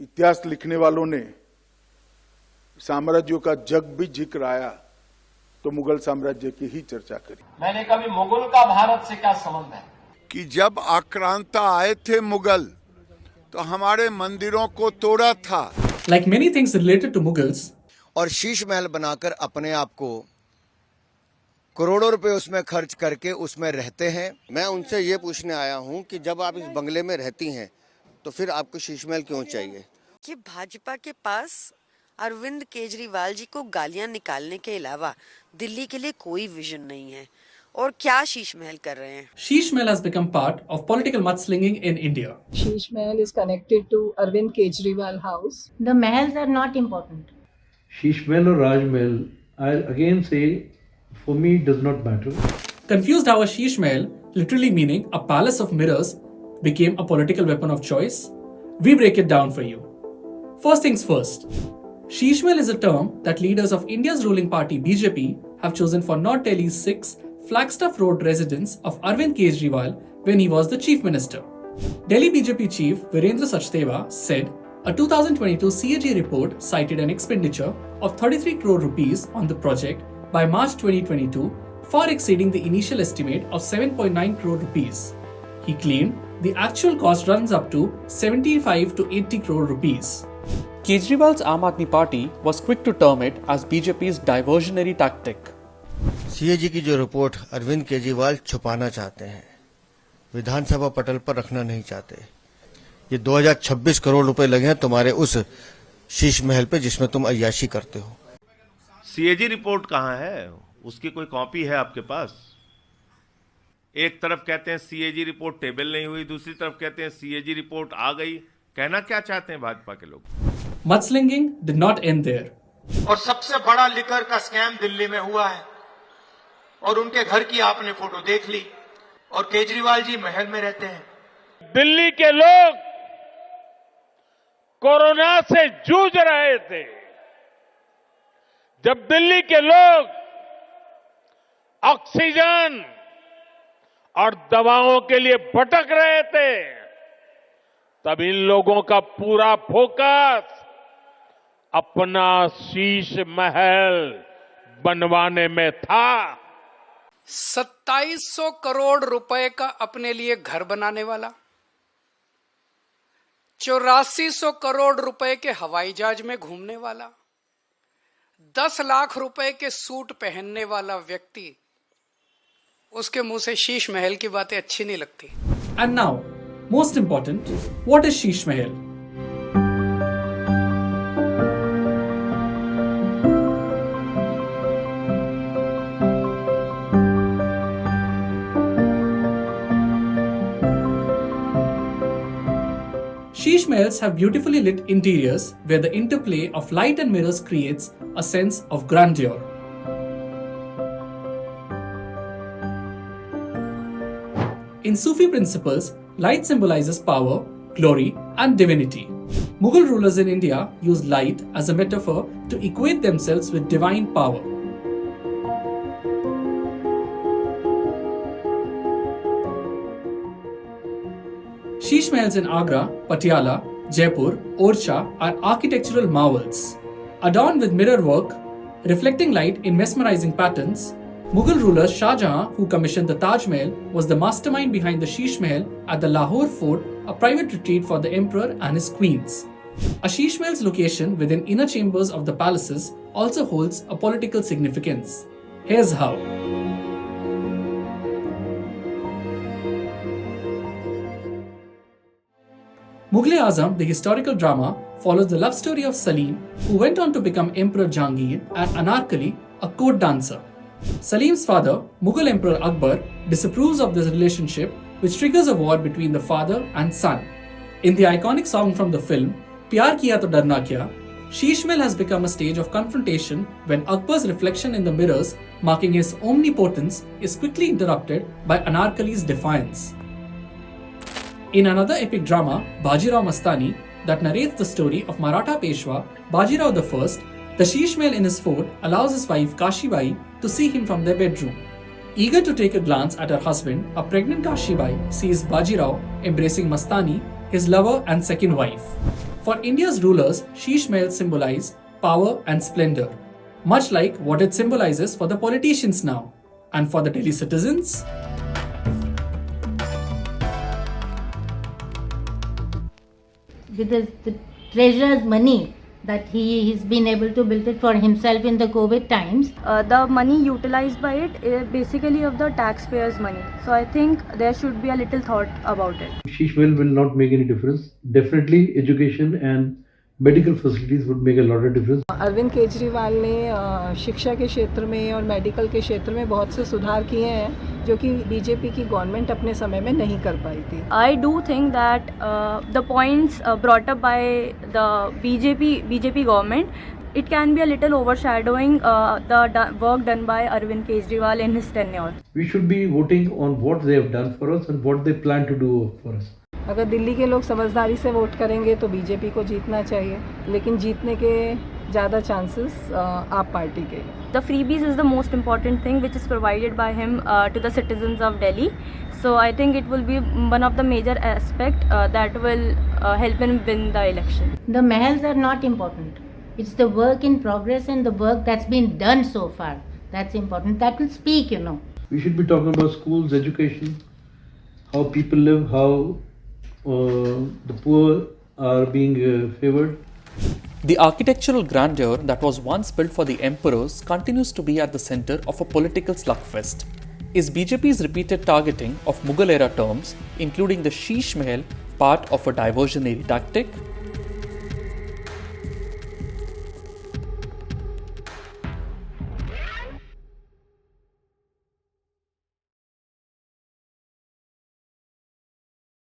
इतिहास लिखने वालों ने साम्राज्यों का जब भी जिक्र आया तो मुगल साम्राज्य की ही चर्चा करी। मैंने कभी मुगल का भारत से क्या संबंध है कि जब आक्रांता आए थे मुगल तो हमारे मंदिरों को तोड़ा था। Like many things related to Mughals, और शीश महल बनाकर अपने आप को करोड़ों रुपए उसमें खर्च करके उसमें रहते हैं। मैं उनसे ये पूछने आया हूँ कि जब आप इस बंगले में रहती हैं तो फिर आपको शीश महल क्यों चाहिए? कि भाजपा के पास अरविंद केजरीवाल जी को गालियां निकालने के अलावा दिल्ली के लिए कोई विजन नहीं है और क्या शीश महल कर रहे हैं। Sheesh Mahal has become part of political mudslinging in India. Sheesh Mahal is connected to Arvind Kejriwal house. The mahals are not important. Sheesh Mahal or Raj Mahal, I'll again say, for me does not matter. Confused how a Sheesh Mahal, literally meaning a palace of mirrors, became a political weapon of choice? We break it down for you. First things first. Sheesh Mahal is a term that leaders of India's ruling party BJP have chosen for North Delhi's 6 Flagstaff Road residence of Arvind Kejriwal when he was the chief minister. Delhi BJP chief Virendra Sachdeva said a 2022 CAG report cited an expenditure of 33 crore rupees on the project by March 2022, far exceeding the initial estimate of 7.9 crore rupees. He claimed the actual cost runs up to 75 to 80 crore rupees. Kejriwal's Aam Aadmi Party was quick to term it as BJP's diversionary tactic. CAG की जो report Arvind Kejriwal छुपाना चाहते हैं, विधानसभा पटल पर रखना नहीं चाहते। ये 2026 करोड़ रुपए लगे हैं तुम्हारे उस शीश महल पे जिसमें तुम अय्याशी करते हो। सीएजी रिपोर्ट कहाँ है? उसकी कोई कॉपी है आपके पास? एक तरफ कहते हैं सीएजी रिपोर्ट टेबल नहीं हुई, दूसरी तरफ कहते हैं सीएजी रिपोर्ट आ गई। कहना क्या चाहते हैं भाजपा के लोग? Mudslinging did not end there. और सबसे बड़ा लिकर का स्कैम दिल्ली में हुआ है और उनके घर की आपने फोटो देख ली और केजरीवाल जी महल में रहते हैं। दिल्ली के लोग कोरोना से जूझ रहे थे, जब दिल्ली के लोग ऑक्सीजन और दवाओं के लिए भटक रहे थे, तब इन लोगों का पूरा फोकस अपना शीश महल बनवाने में था। 2700 करोड़ रुपए का अपने लिए घर बनाने वाला, 8400 करोड़ रुपए के हवाई जहाज में घूमने वाला, 10 लाख रुपए के सूट पहनने वाला व्यक्ति, उसके मुंह से शीश महल की बातें अच्छी नहीं लगती। And now, most important, what is Sheesh Mahal? Sheesh Mahals have beautifully lit interiors where the interplay of light and mirrors creates a sense of grandeur. In Sufi principles, light symbolizes power, glory, and divinity. Mughal rulers in India used light as a metaphor to equate themselves with divine power. Sheesh Mahals in Agra, Patiala, Jaipur, Orcha are architectural marvels. Adorned with mirror work, reflecting light in mesmerizing patterns, Mughal ruler Shah Jahan, who commissioned the Taj Mahal, was the mastermind behind the Sheesh Mahal at the Lahore Fort, a private retreat for the emperor and his queens. A Sheesh Mahal's location within inner chambers of the palaces also holds a political significance. Here's how. Mughal-e-Azam, the historical drama, follows the love story of Salim, who went on to become Emperor Jahangir, and Anarkali, a court dancer. Salim's father, Mughal Emperor Akbar, disapproves of this relationship, which triggers a war between the father and son. In the iconic song from the film, Pyar Kiya To Darna Kya, Sheesh Mahal has become a stage of confrontation when Akbar's reflection in the mirrors, marking his omnipotence, is quickly interrupted by Anarkali's defiance. In another epic drama, Bajirao Mastani, that narrates the story of Maratha Peshwa Bajirao I, the Sheesh Mahal in his fort allows his wife Kashibai to see him from their bedroom. Eager to take a glance at her husband, a pregnant Kashibai sees Bajirao embracing Mastani, his lover and second wife. For India's rulers, Sheesh Mahal symbolized power and splendor, much like what it symbolizes for the politicians now. And for the Delhi citizens? With the treasurer's money that he's been able to build it for himself in the COVID times. The money utilized by it is basically of the taxpayers' money. So I think there should be a little thought about it. Sheesh Mahal will not make any difference. Definitely education and medical facilities would make a lot of difference. Arvind Kejriwal ने शिक्षा के क्षेत्र में और medical के क्षेत्र में बहुत से सुधार किए हैं जो कि बीजेपी की गवर्नमेंट अपने समय में नहीं कर पाई थी. I do think that the points brought up by the BJP government, it can be a little overshadowing the work done by Arvind Kejriwal in his tenure. We should be voting on what they have done for us and what they plan to do for us. अगर दिल्ली के लोग समझदारी से vote करेंगे तो BJP को जीतना चाहिए, लेकिन जीतने के ज़्यादा चांसेस आप पार्टी के. The freebies is the most important thing which is provided by him to the citizens of Delhi. So I think it will be one of the major aspect that will help him win the election. The mahals are not important. It's the work in progress and the work that's been done so far. That's important. That will speak, you know. We should be talking about schools, education, how people live, how the poor are being favored. The architectural grandeur that was once built for the emperors continues to be at the center of a political slugfest. Is BJP's repeated targeting of Mughal era terms, including the Sheesh Mahal, part of a diversionary tactic?